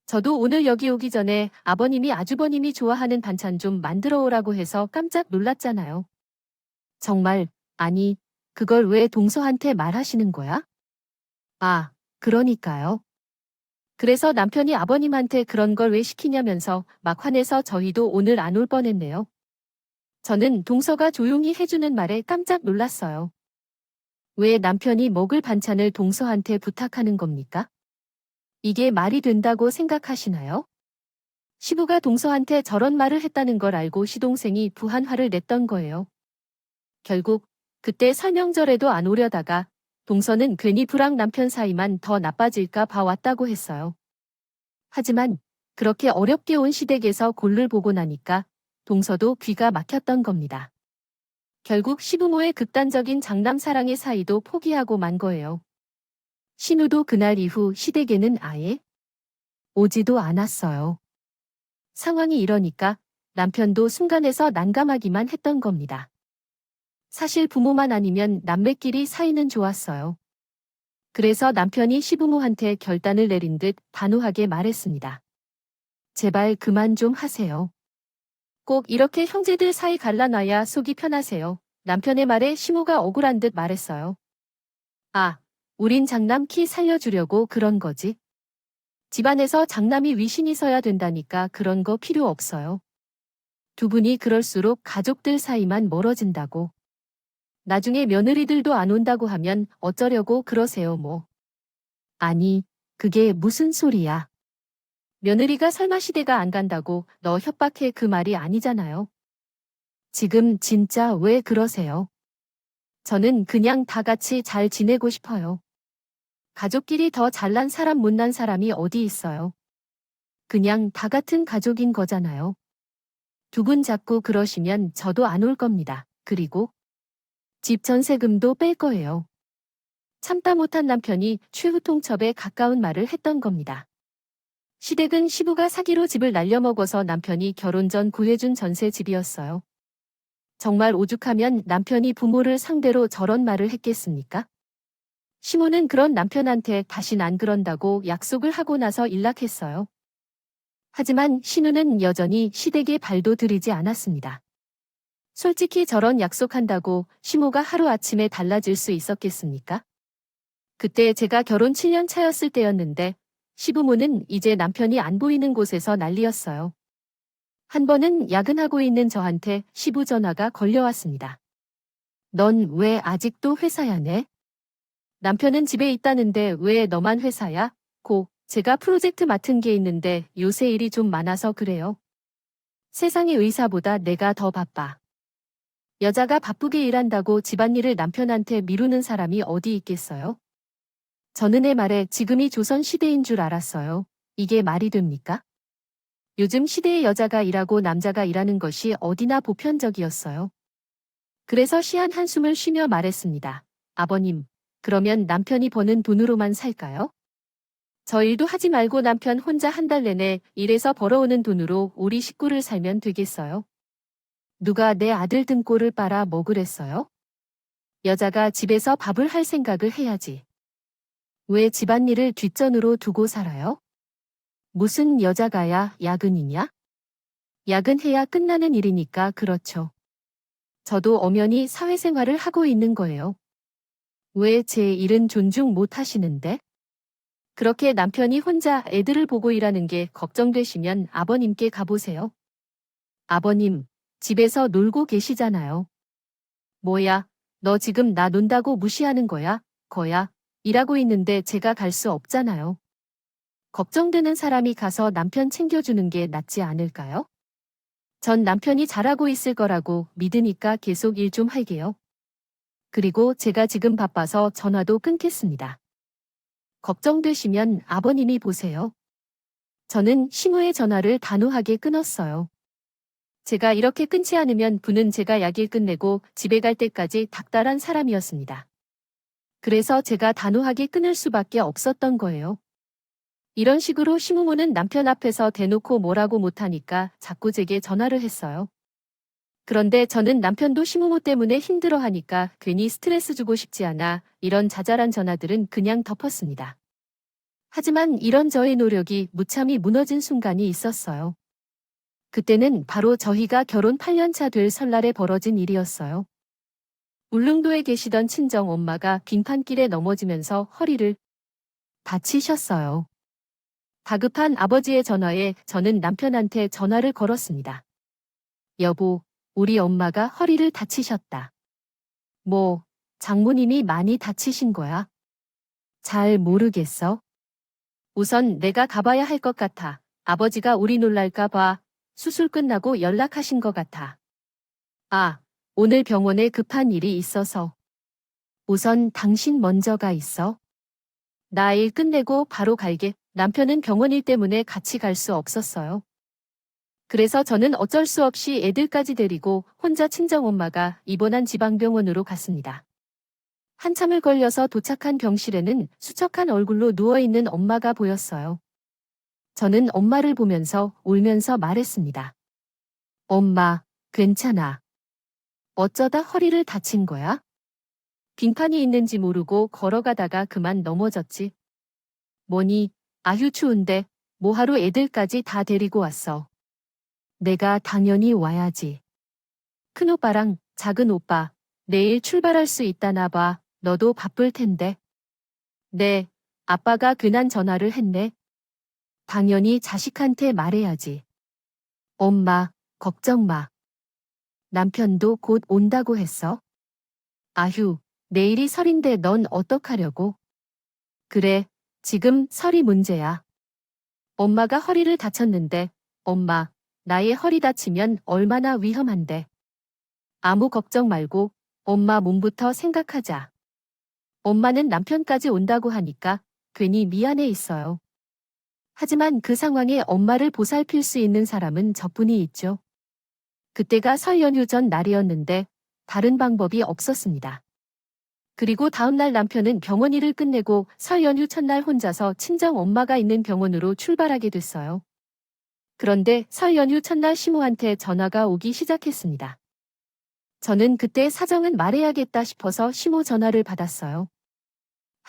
저도 오늘 여기 오기 전에 아버님이 아주버님이 좋아하는 반찬 좀 만들어 오라고 해서 깜짝 놀랐잖아요. 정말, 아니, 그걸 왜 동서한테 말하시는 거야? 아, 그러니까요. 그래서 남편이 아버님한테 그런 걸 왜 시키냐면서 막 화내서 저희도 오늘 안 올 뻔했네요. 저는 동서가 조용히 해주는 말에 깜짝 놀랐어요. 왜 남편이 먹을 반찬을 동서한테 부탁하는 겁니까? 이게 말이 된다고 생각하시나요? 시부가 동서한테 저런 말을 했다는 걸 알고 시동생이 부한 화를 냈던 거예요. 결국 그때 설명절에도 안 오려다가 동서는 괜히 부랑 남편 사이만 더 나빠질까 봐왔다고 했어요. 하지만 그렇게 어렵게 온 시댁에서 골를 보고 나니까 동서도 귀가 막혔던 겁니다. 결국 시부모의 극단적인 장남사랑의 사이도 포기하고 만 거예요. 신우도 그날 이후 시댁에는 아예 오지도 않았어요. 상황이 이러니까 남편도 순간에서 난감하기만 했던 겁니다. 사실 부모만 아니면 남매끼리 사이는 좋았어요. 그래서 남편이 시부모한테 결단을 내린 듯 단호하게 말했습니다. 제발 그만 좀 하세요. 꼭 이렇게 형제들 사이 갈라놔야 속이 편하세요. 남편의 말에 시모가 억울한 듯 말했어요. 아, 우린 장남 키 살려주려고 그런 거지. 집안에서 장남이 위신이 서야 된다니까 그런 거 필요 없어요. 두 분이 그럴수록 가족들 사이만 멀어진다고. 나중에 며느리들도 안 온다고 하면 어쩌려고 그러세요 뭐. 아니, 그게 무슨 소리야. 며느리가 설마 시대가 안 간다고 너 협박해 그 말이 아니잖아요. 지금 진짜 왜 그러세요? 저는 그냥 다 같이 잘 지내고 싶어요. 가족끼리 더 잘난 사람 못난 사람이 어디 있어요. 그냥 다 같은 가족인 거잖아요. 두 분 자꾸 그러시면 저도 안 올 겁니다. 그리고 집 전세금도 뺄 거예요. 참다 못한 남편이 최후 통첩에 가까운 말을 했던 겁니다. 시댁은 시부가 사기로 집을 날려먹어서 남편이 결혼 전 구해준 전세 집이었어요. 정말 오죽하면 남편이 부모를 상대로 저런 말을 했겠습니까? 시모는 그런 남편한테 다신 안 그런다고 약속을 하고 나서 일락했어요. 하지만 신우는 여전히 시댁에 발도 들이지 않았습니다. 솔직히 저런 약속한다고 시모가 하루아침에 달라질 수 있었겠습니까? 그때 제가 결혼 7년 차였을 때였는데 시부모는 이제 남편이 안 보이는 곳에서 난리였어요. 한 번은 야근하고 있는 저한테 시부 전화가 걸려왔습니다. 넌 왜 아직도 회사야 네? 남편은 집에 있다는데 왜 너만 회사야? 제가 프로젝트 맡은 게 있는데 요새 일이 좀 많아서 그래요. 세상의 의사보다 내가 더 바빠. 여자가 바쁘게 일한다고 집안일을 남편한테 미루는 사람이 어디 있겠어요? 저는 애 말에 지금이 조선 시대인 줄 알았어요. 이게 말이 됩니까? 요즘 시대의 여자가 일하고 남자가 일하는 것이 어디나 보편적이었어요. 그래서 시한 한숨을 쉬며 말했습니다. 아버님, 그러면 남편이 버는 돈으로만 살까요? 저 일도 하지 말고 남편 혼자 한 달 내내 일해서 벌어오는 돈으로 우리 식구를 살면 되겠어요? 누가 내 아들 등골을 빨아 먹으랬어요? 여자가 집에서 밥을 할 생각을 해야지. 왜 집안일을 뒷전으로 두고 살아요? 무슨 여자가야 야근이냐? 야근해야 끝나는 일이니까 그렇죠. 저도 엄연히 사회생활을 하고 있는 거예요. 왜 제 일은 존중 못 하시는데? 그렇게 남편이 혼자 애들을 보고 일하는 게 걱정되시면 아버님께 가보세요. 아버님, 집에서 놀고 계시잖아요. 뭐야, 너 지금 나 논다고 무시하는 거야? 거야, 일하고 있는데 제가 갈 수 없잖아요. 걱정되는 사람이 가서 남편 챙겨주는 게 낫지 않을까요? 전 남편이 잘하고 있을 거라고 믿으니까 계속 일 좀 할게요. 그리고 제가 지금 바빠서 전화도 끊겠습니다. 걱정되시면 아버님이 보세요. 저는 시모의 전화를 단호하게 끊었어요. 제가 이렇게 끊지 않으면 부는 제가 약일 끝내고 집에 갈 때까지 닥달한 사람이었습니다. 그래서 제가 단호하게 끊을 수밖에 없었던 거예요. 이런 식으로 시부모는 남편 앞에서 대놓고 뭐라고 못하니까 자꾸 제게 전화를 했어요. 그런데 저는 남편도 시부모 때문에 힘들어하니까 괜히 스트레스 주고 싶지 않아 이런 자잘한 전화들은 그냥 덮었습니다. 하지만 이런 저의 노력이 무참히 무너진 순간이 있었어요. 그때는 바로 저희가 결혼 8년 차 될 설날에 벌어진 일이었어요. 울릉도에 계시던 친정 엄마가 빙판길에 넘어지면서 허리를 다치셨어요. 다급한 아버지의 전화에 저는 남편한테 전화를 걸었습니다. 여보, 우리 엄마가 허리를 다치셨다. 뭐, 장모님이 많이 다치신 거야? 잘 모르겠어. 우선 내가 가봐야 할 것 같아. 아버지가 우리 놀랄까 봐. 수술 끝나고 연락하신 것 같아. 아, 오늘 병원에 급한 일이 있어서. 우선 당신 먼저 가 있어. 나 일 끝내고 바로 갈게. 남편은 병원 일 때문에 같이 갈 수 없었어요. 그래서 저는 어쩔 수 없이 애들까지 데리고 혼자 친정엄마가 입원한 지방병원으로 갔습니다. 한참을 걸려서 도착한 병실에는 수척한 얼굴로 누워있는 엄마가 보였어요. 저는 엄마를 보면서 울면서 말했습니다. 엄마, 괜찮아. 어쩌다 허리를 다친 거야? 빙판이 있는지 모르고 걸어가다가 그만 넘어졌지. 뭐니, 아휴 추운데 뭐하러 애들까지 다 데리고 왔어. 내가 당연히 와야지. 큰오빠랑 작은오빠, 내일 출발할 수 있다나 봐. 너도 바쁠 텐데. 네, 아빠가 괜한 전화를 했네. 당연히 자식한테 말해야지. 엄마, 걱정 마. 남편도 곧 온다고 했어. 아휴, 내일이 설인데 넌 어떡하려고? 그래, 지금 설이 문제야. 엄마가 허리를 다쳤는데, 엄마, 나의 허리 다치면 얼마나 위험한데. 아무 걱정 말고 엄마 몸부터 생각하자. 엄마는 남편까지 온다고 하니까 괜히 미안해 있어요. 하지만 그 상황에 엄마를 보살필 수 있는 사람은 저뿐이 있죠. 그때가 설 연휴 전 날이었는데 다른 방법이 없었습니다. 그리고 다음날 남편은 병원 일을 끝내고 설 연휴 첫날 혼자서 친정 엄마가 있는 병원으로 출발하게 됐어요. 그런데 설 연휴 첫날 시모한테 전화가 오기 시작했습니다. 저는 그때 사정은 말해야겠다 싶어서 시모 전화를 받았어요.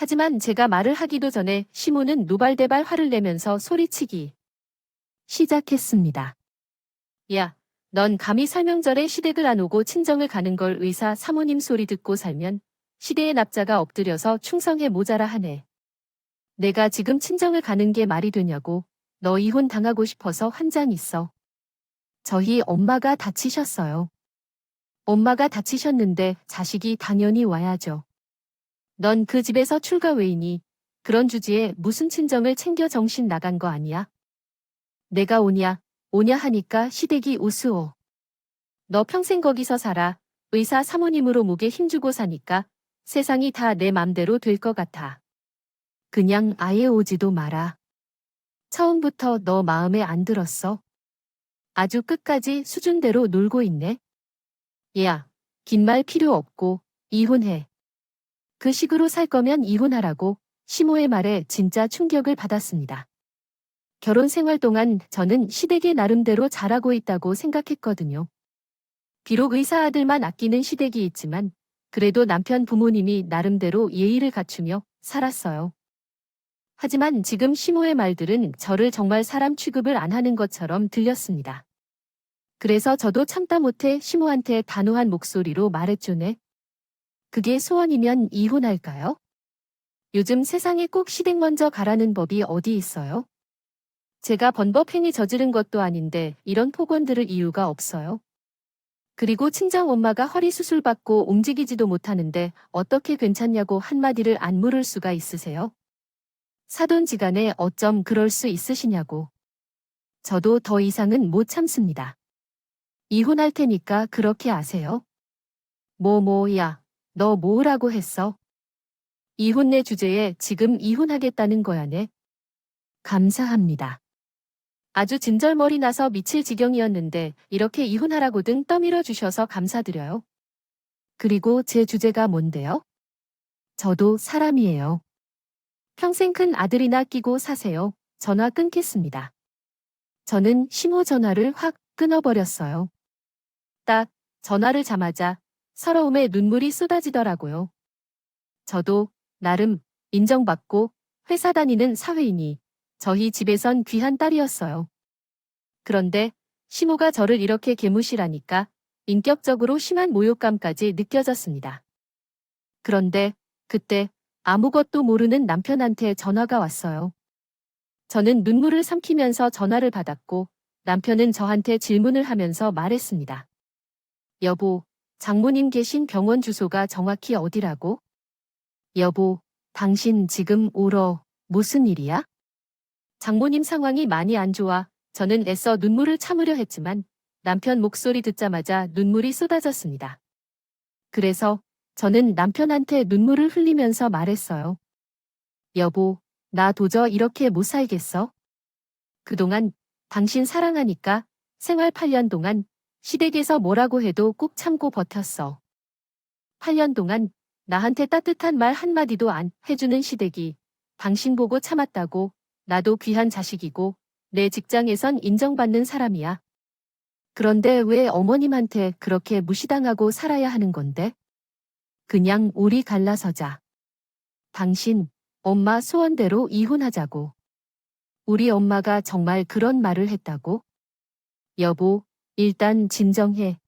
하지만 제가 말을 하기도 전에 시모는 노발대발 화를 내면서 소리치기 시작했습니다. 야, 넌 감히 설명절에 시댁을 안 오고 친정을 가는 걸 의사 사모님 소리 듣고 살면 시대의 납자가 엎드려서 충성에 모자라 하네. 내가 지금 친정을 가는 게 말이 되냐고. 너 이혼 당하고 싶어서 환장 있어. 저희 엄마가 다치셨어요. 엄마가 다치셨는데 자식이 당연히 와야죠. 넌 그 집에서 출가 외이니 그런 주지에 무슨 친정을 챙겨 정신 나간 거 아니야? 내가 오냐 하니까 시댁이 우스워. 너 평생 거기서 살아. 의사 사모님으로 목에 힘주고 사니까 세상이 다 내 맘대로 될 것 같아. 그냥 아예 오지도 마라. 처음부터 너 마음에 안 들었어. 아주 끝까지 수준대로 놀고 있네. 야, 긴 말 필요 없고 이혼해. 그 식으로 살 거면 이혼하라고. 시모의 말에 진짜 충격을 받았습니다. 결혼 생활 동안 저는 시댁의 나름대로 잘하고 있다고 생각했거든요. 비록 의사 아들만 아끼는 시댁이 있지만 그래도 남편 부모님이 나름대로 예의를 갖추며 살았어요. 하지만 지금 시모의 말들은 저를 정말 사람 취급을 안 하는 것처럼 들렸습니다. 그래서 저도 참다 못해 시모한테 단호한 목소리로 말했죠네. 그게 소원이면 이혼할까요? 요즘 세상에 꼭 시댁 먼저 가라는 법이 어디 있어요? 제가 번법행위 저지른 것도 아닌데 이런 폭언 들을 이유가 없어요. 그리고 친정엄마가 허리 수술 받고 움직이지도 못하는데 어떻게 괜찮냐고 한마디를 안 물을 수가 있으세요? 사돈지간에 어쩜 그럴 수 있으시냐고. 저도 더 이상은 못 참습니다. 이혼할 테니까 그렇게 아세요? 야, 너 뭐라고 했어? 이혼 내 주제에 지금 이혼하겠다는 거야네. 감사합니다. 아주 진절머리 나서 미칠 지경이었는데 이렇게 이혼하라고든 떠밀어 주셔서 감사드려요. 그리고 제 주제가 뭔데요? 저도 사람이에요. 평생 큰 아들이나 끼고 사세요. 전화 끊겠습니다. 저는 시모 전화를 확 끊어버렸어요. 딱 전화를 자마자 서러움에 눈물이 쏟아지더라고요. 저도 나름 인정받고 회사 다니는 사회이니 저희 집에선 귀한 딸이었어요. 그런데 시모가 저를 이렇게 개무시하니까 인격적으로 심한 모욕감까지 느껴졌습니다. 그런데 그때 아무것도 모르는 남편한테 전화가 왔어요. 저는 눈물을 삼키면서 전화를 받았고 남편은 저한테 질문을 하면서 말했습니다. 여보, 장모님 계신 병원 주소가 정확히 어디라고? 여보, 당신 지금 울어. 무슨 일이야? 장모님 상황이 많이 안 좋아. 저는 애써 눈물을 참으려 했지만 남편 목소리 듣자마자 눈물이 쏟아졌습니다. 그래서 저는 남편한테 눈물을 흘리면서 말했어요. 여보, 나 도저 이렇게 못 살겠어. 그동안 당신 사랑하니까 생활 8년 동안 시댁에서 뭐라고 해도 꾹 참고 버텼어. 8년 동안 나한테 따뜻한 말 한마디도 안 해주는 시댁이 당신 보고 참았다고. 나도 귀한 자식이고 내 직장에선 인정받는 사람이야. 그런데 왜 어머님한테 그렇게 무시당하고 살아야 하는 건데? 그냥 우리 갈라서자. 당신, 엄마 소원대로 이혼하자고. 우리 엄마가 정말 그런 말을 했다고? 여보, 일단 진정해.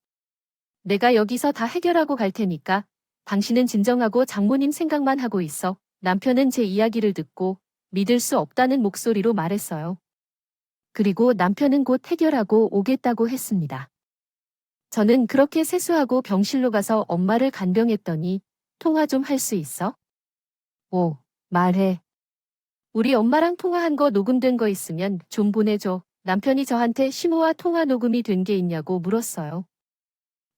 내가 여기서 다 해결하고 갈 테니까 당신은 진정하고 장모님 생각만 하고 있어. 남편은 제 이야기를 듣고 믿을 수 없다는 목소리로 말했어요. 그리고 남편은 곧 해결하고 오겠다고 했습니다. 저는 그렇게 세수하고 병실로 가서 엄마를 간병했더니 통화 좀 할 수 있어? 오, 말해. 우리 엄마랑 통화한 거 녹음된 거 있으면 좀 보내줘. 남편이 저한테 시모와 통화 녹음이 된 게 있냐고 물었어요.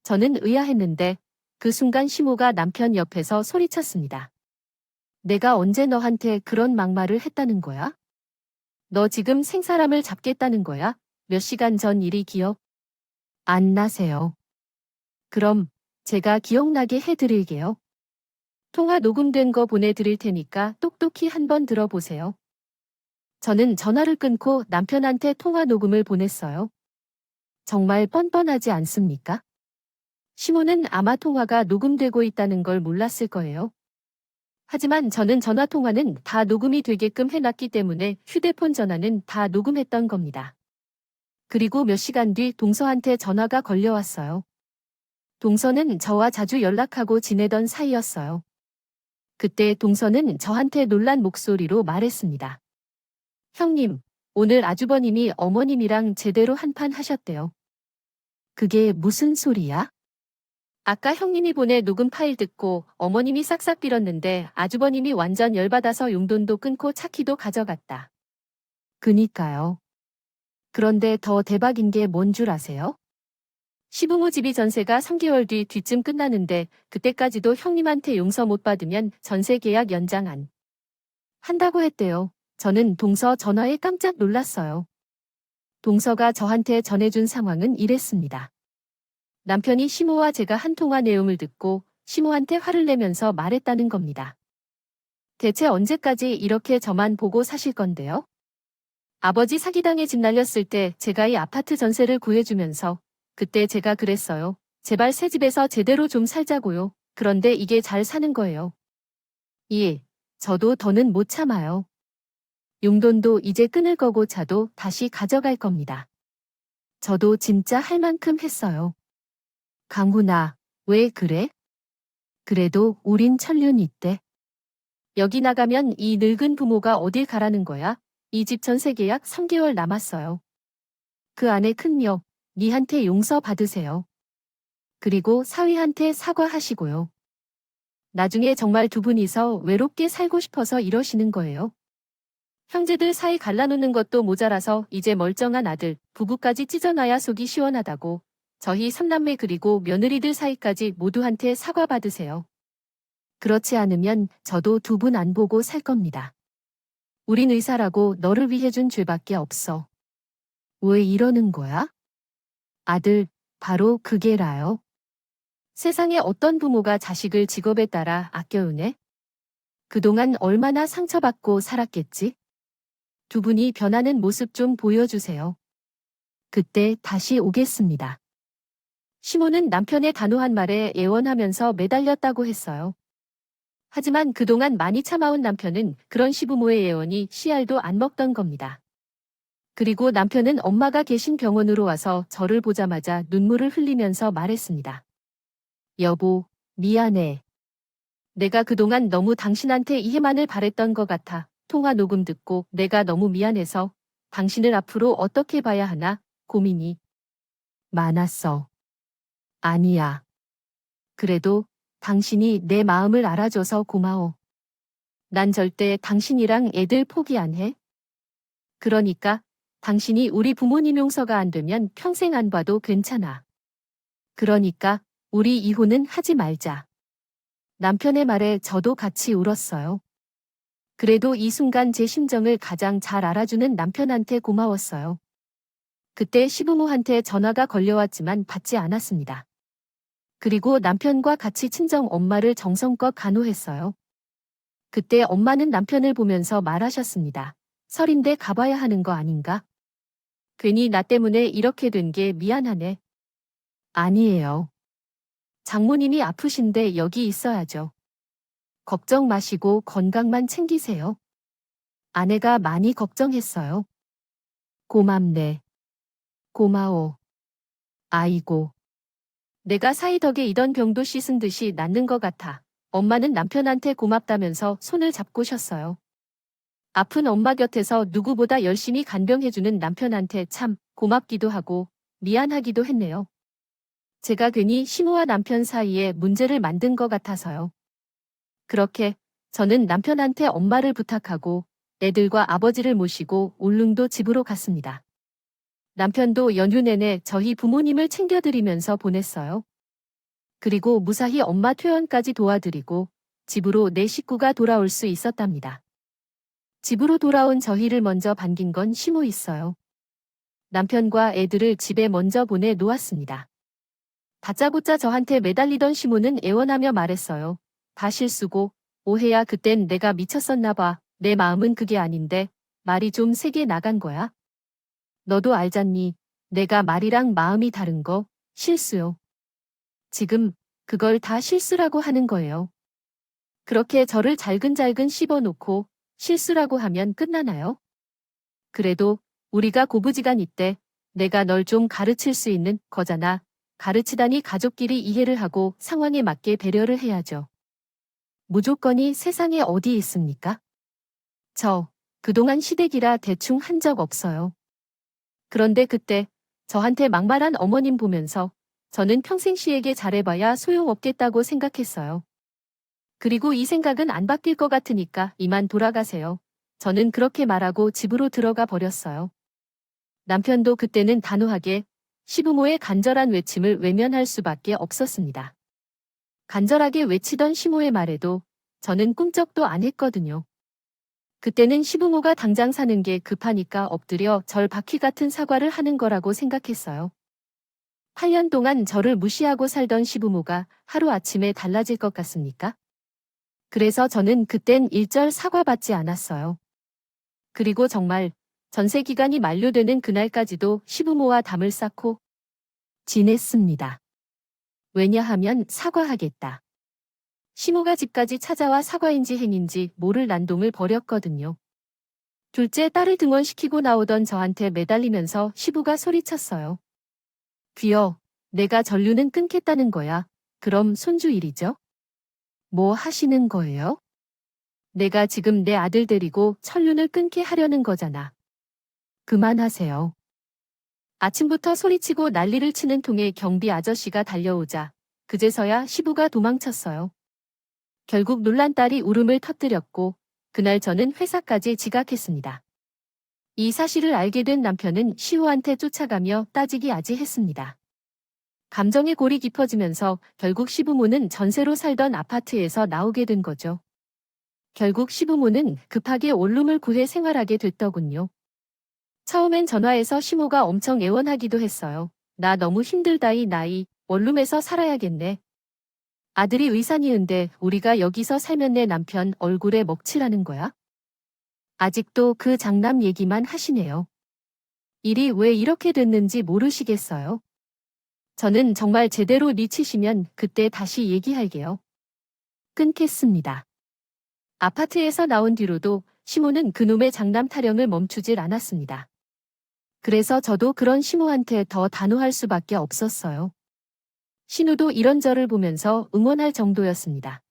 저는 의아했는데 그 순간 시모가 남편 옆에서 소리쳤습니다. 내가 언제 너한테 그런 막말을 했다는 거야? 너 지금 생사람을 잡겠다는 거야? 몇 시간 전 일이 기억 안 나세요? 그럼 제가 기억나게 해드릴게요. 통화 녹음된 거 보내드릴 테니까 똑똑히 한번 들어보세요. 저는 전화를 끊고 남편한테 통화 녹음을 보냈어요. 정말 뻔뻔하지 않습니까? 시모는 아마 통화가 녹음되고 있다는 걸 몰랐을 거예요. 하지만 저는 전화 통화는 다 녹음이 되게끔 해놨기 때문에 휴대폰 전화는 다 녹음했던 겁니다. 그리고 몇 시간 뒤 동서한테 전화가 걸려왔어요. 동서는 저와 자주 연락하고 지내던 사이였어요. 그때 동서는 저한테 놀란 목소리로 말했습니다. 형님, 오늘 아주버님이 어머님이랑 제대로 한판 하셨대요. 그게 무슨 소리야? 아까 형님이 보내 녹음 파일 듣고 어머님이 싹싹 빌었는데 아주버님이 완전 열받아서 용돈도 끊고 차키도 가져갔다. 그니까요. 그런데 더 대박인 게 뭔 줄 아세요? 시부모 집이 전세가 3개월 뒤 뒤쯤 끝나는데 그때까지도 형님한테 용서 못 받으면 전세 계약 연장 안 한다고 했대요. 저는 동서 전화에 깜짝 놀랐어요. 동서가 저한테 전해준 상황은 이랬습니다. 남편이 시모와 제가 한 통화 내용을 듣고 시모한테 화를 내면서 말했다는 겁니다. 대체 언제까지 이렇게 저만 보고 사실 건데요? 아버지 사기당해 집 날렸을 때 제가 이 아파트 전세를 구해주면서 그때 제가 그랬어요. 제발 새 집에서 제대로 좀 살자고요. 그런데 이게 잘 사는 거예요. 예, 저도 더는 못 참아요. 용돈도 이제 끊을 거고 차도 다시 가져갈 겁니다. 저도 진짜 할 만큼 했어요. 강훈아, 왜 그래? 그래도 우린 천륜 있대. 여기 나가면 이 늙은 부모가 어딜 가라는 거야? 이 집 전세 계약 3개월 남았어요. 그 안에 큰녀, 니한테 용서 받으세요. 그리고 사위한테 사과하시고요. 나중에 정말 두 분이서 외롭게 살고 싶어서 이러시는 거예요. 형제들 사이 갈라놓는 것도 모자라서 이제 멀쩡한 아들, 부부까지 찢어놔야 속이 시원하다고. 저희 삼남매 그리고 며느리들 사이까지 모두한테 사과받으세요. 그렇지 않으면 저도 두 분 안 보고 살 겁니다. 우린 의사라고 너를 위해 준 죄밖에 없어. 왜 이러는 거야? 아들, 바로 그게라요. 세상에 어떤 부모가 자식을 직업에 따라 아껴우네? 그동안 얼마나 상처받고 살았겠지? 두 분이 변하는 모습 좀 보여주세요. 그때 다시 오겠습니다. 시모는 남편의 단호한 말에 애원하면서 매달렸다고 했어요. 하지만 그동안 많이 참아온 남편은 그런 시부모의 애원이 씨알도 안 먹던 겁니다. 그리고 남편은 엄마가 계신 병원으로 와서 저를 보자마자 눈물을 흘리면서 말했습니다. 여보, 미안해. 내가 그동안 너무 당신한테 이해만을 바랬던 것 같아. 통화 녹음 듣고 내가 너무 미안해서 당신을 앞으로 어떻게 봐야 하나 고민이 많았어. 아니야. 그래도 당신이 내 마음을 알아줘서 고마워. 난 절대 당신이랑 애들 포기 안 해. 그러니까 당신이 우리 부모님 용서가 안 되면 평생 안 봐도 괜찮아. 그러니까 우리 이혼은 하지 말자. 남편의 말에 저도 같이 울었어요. 그래도 이 순간 제 심정을 가장 잘 알아주는 남편한테 고마웠어요. 그때 시부모한테 전화가 걸려왔지만 받지 않았습니다. 그리고 남편과 같이 친정 엄마를 정성껏 간호했어요. 그때 엄마는 남편을 보면서 말하셨습니다. 설인데 가봐야 하는 거 아닌가? 괜히 나 때문에 이렇게 된 게 미안하네. 아니에요. 장모님이 아프신데 여기 있어야죠. 걱정 마시고 건강만 챙기세요. 아내가 많이 걱정했어요. 고맙네. 고마워. 아이고. 내가 사이 덕에 이던 병도 씻은 듯이 낫는 것 같아. 엄마는 남편한테 고맙다면서 손을 잡고 쉬었어요. 아픈 엄마 곁에서 누구보다 열심히 간병해주는 남편한테 참 고맙기도 하고 미안하기도 했네요. 제가 괜히 시모와 남편 사이에 문제를 만든 것 같아서요. 그렇게 저는 남편한테 엄마를 부탁하고 애들과 아버지를 모시고 울릉도 집으로 갔습니다. 남편도 연휴 내내 저희 부모님을 챙겨드리면서 보냈어요. 그리고 무사히 엄마 퇴원까지 도와드리고 집으로 내 식구가 돌아올 수 있었답니다. 집으로 돌아온 저희를 먼저 반긴 건 시모 있어요. 남편과 애들을 집에 먼저 보내 놓았습니다. 다짜고짜 저한테 매달리던 시모는 애원하며 말했어요. 다 실수고 오해야. 그땐 내가 미쳤었나 봐. 내 마음은 그게 아닌데 말이 좀 세게 나간 거야. 너도 알잖니. 내가 말이랑 마음이 다른 거 실수요. 지금 그걸 다 실수라고 하는 거예요. 그렇게 저를 잘근잘근 씹어놓고 실수라고 하면 끝나나요? 그래도 우리가 고부지간이 때 내가 널 좀 가르칠 수 있는 거잖아. 가르치다니 가족끼리 이해를 하고 상황에 맞게 배려를 해야죠. 무조건이 세상에 어디 있습니까? 저 그동안 시댁이라 대충 한 적 없어요. 그런데 그때 저한테 막말한 어머님 보면서 저는 평생 씨에게 잘해봐야 소용없겠다고 생각했어요. 그리고 이 생각은 안 바뀔 것 같으니까 이만 돌아가세요. 저는 그렇게 말하고 집으로 들어가 버렸어요. 남편도 그때는 단호하게 시부모의 간절한 외침을 외면할 수밖에 없었습니다. 간절하게 외치던 시모의 말에도 저는 꿈쩍도 안 했거든요. 그때는 시부모가 당장 사는 게 급하니까 엎드려 절 바퀴 같은 사과를 하는 거라고 생각했어요. 8년 동안 저를 무시하고 살던 시부모가 하루아침에 달라질 것 같습니까? 그래서 저는 그땐 일절 사과받지 않았어요. 그리고 정말 전세 기간이 만료되는 그날까지도 시부모와 담을 쌓고 지냈습니다. 왜냐하면 사과하겠다. 시모가 집까지 찾아와 사과인지 행인지 모를 난동을 벌였거든요. 둘째 딸을 등원시키고 나오던 저한테 매달리면서 시부가 소리쳤어요. 귀여, 내가 전류는 끊겠다는 거야. 그럼 손주 일이죠? 뭐 하시는 거예요? 내가 지금 내 아들 데리고 천륜을 끊게 하려는 거잖아. 그만하세요. 아침부터 소리치고 난리를 치는 통에 경비 아저씨가 달려오자 그제서야 시부가 도망쳤어요. 결국 놀란 딸이 울음을 터뜨렸고 그날 저는 회사까지 지각했습니다. 이 사실을 알게 된 남편은 시우한테 쫓아가며 따지기 아지했습니다. 감정의 골이 깊어지면서 결국 시부모는 전세로 살던 아파트에서 나오게 된 거죠. 결국 시부모는 급하게 원룸을 구해 생활하게 됐더군요. 처음엔 전화해서 시모가 엄청 애원하기도 했어요. 나 너무 힘들다이 나이, 원룸에서 살아야겠네. 아들이 의사니은데 우리가 여기서 살면 내 남편 얼굴에 먹칠하는 거야? 아직도 그 장남 얘기만 하시네요. 일이 왜 이렇게 됐는지 모르시겠어요? 저는 정말 제대로 미치시면 그때 다시 얘기할게요. 끊겠습니다. 아파트에서 나온 뒤로도 시모는 그놈의 장남 타령을 멈추질 않았습니다. 그래서 저도 그런 시모한테 더 단호할 수밖에 없었어요. 신우도 이런 저를 보면서 응원할 정도였습니다.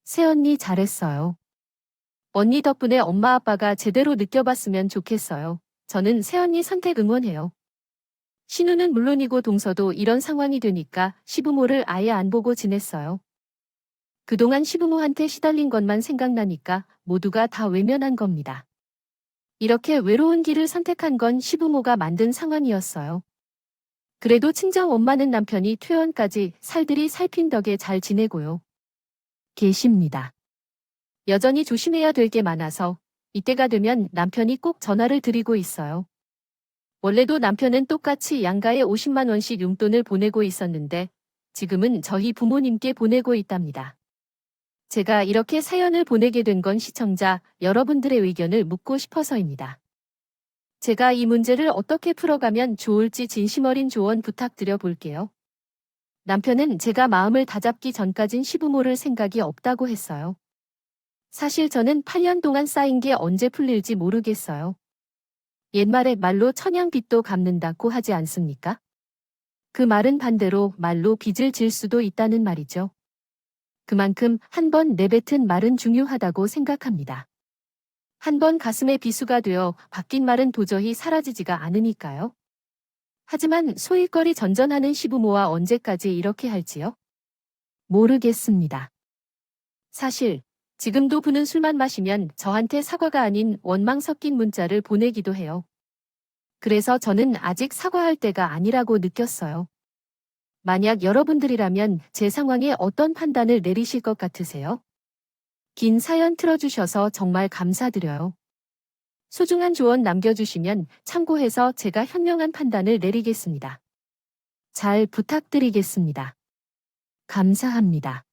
새언니 잘했어요. 언니 덕분에 엄마 아빠가 제대로 느껴봤으면 좋겠어요. 저는 새언니 선택 응원해요. 신우는 물론이고 동서도 이런 상황이 되니까 시부모를 아예 안 보고 지냈어요. 그동안 시부모한테 시달린 것만 생각나니까 모두가 다 외면한 겁니다. 이렇게 외로운 길을 선택한 건 시부모가 만든 상황이었어요. 그래도 친정 엄마는 남편이 퇴원까지 살들이 살핀 덕에 잘 지내고요. 계십니다. 여전히 조심해야 될 게 많아서 이때가 되면 남편이 꼭 전화를 드리고 있어요. 원래도 남편은 똑같이 양가에 50만 원씩 용돈을 보내고 있었는데 지금은 저희 부모님께 보내고 있답니다. 제가 이렇게 사연을 보내게 된 건 시청자 여러분들의 의견을 묻고 싶어서입니다. 제가 이 문제를 어떻게 풀어가면 좋을지 진심 어린 조언 부탁드려 볼게요. 남편은 제가 마음을 다잡기 전까진 시부모를 생각이 없다고 했어요. 사실 저는 8년 동안 쌓인 게 언제 풀릴지 모르겠어요. 옛말에 말로 천냥빚도 갚는다고 하지 않습니까? 그 말은 반대로 말로 빚을 질 수도 있다는 말이죠. 그만큼 한 번 내뱉은 말은 중요하다고 생각합니다. 한 번 가슴에 비수가 되어 바뀐 말은 도저히 사라지지가 않으니까요. 하지만 소일거리 전전하는 시부모와 언제까지 이렇게 할지요? 모르겠습니다. 사실 지금도 부는 술만 마시면 저한테 사과가 아닌 원망 섞인 문자를 보내기도 해요. 그래서 저는 아직 사과할 때가 아니라고 느꼈어요. 만약 여러분들이라면 제 상황에 어떤 판단을 내리실 것 같으세요? 긴 사연 틀어주셔서 정말 감사드려요. 소중한 조언 남겨주시면 참고해서 제가 현명한 판단을 내리겠습니다. 잘 부탁드리겠습니다. 감사합니다.